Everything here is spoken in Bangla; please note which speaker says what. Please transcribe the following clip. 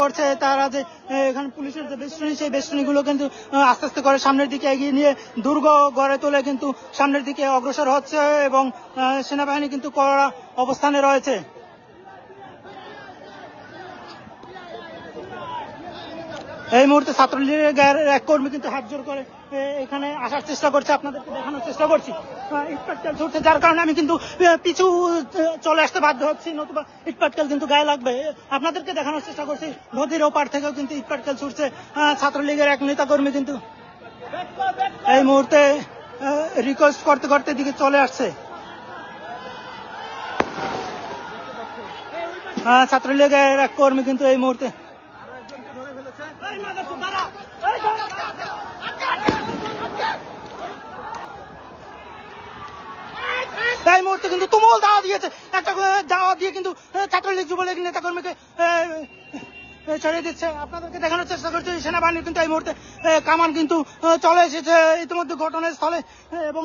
Speaker 1: করছে তারা যে এখানে পুলিশের যে বেষ্টনী সেই বেষ্টনীগুলো কিন্তু আস্তে আস্তে করে সামনের দিকে এগিয়ে নিয়ে দুর্গ গড়ে তোলে কিন্তু সামনের দিকে অগ্রসর হচ্ছে এবং সেনাবাহিনী কিন্তু কড়া অবস্থানে রয়েছে। এই মুহূর্তে ছাত্রলীগের এক কর্মী কিন্তু হাত জোর করে এখানে আসার চেষ্টা করছে, আপনাদেরকে দেখানোর চেষ্টা করছি। ইটপাটকেল ছুটছে, যার কারণে আমি কিন্তু পিছু চলে আসতে বাধ্য হচ্ছি, নতুবা ইটপাটকেল কিন্তু গায়ে লাগবে। আপনাদেরকে দেখানোর চেষ্টা করছি নদীর ওপার থেকেও কিন্তু ইটপাটকেল ছুটছে ছাত্রলীগের এক নেতা কর্মী কিন্তু এই মুহূর্তে রিকোয়েস্ট করতে করতে দিকে চলে আসছে। ছাত্রলীগের এক কর্মী কিন্তু এই মুহূর্তে এই মুহূর্তে কিন্তু তুমুল দাওয়া দিয়েছে, একটা দাওয়া দিয়ে কিন্তু ছাত্রলীগ যুবলীগ নেতা কর্মীকে ছড়িয়ে দিচ্ছে। আপনাদেরকে দেখানোর চেষ্টা করছে সেনাবাহিনী কিন্তু এই মুহূর্তে কামান কিন্তু চলে এসেছে ইতিমধ্যে ঘটনাস্থলে এবং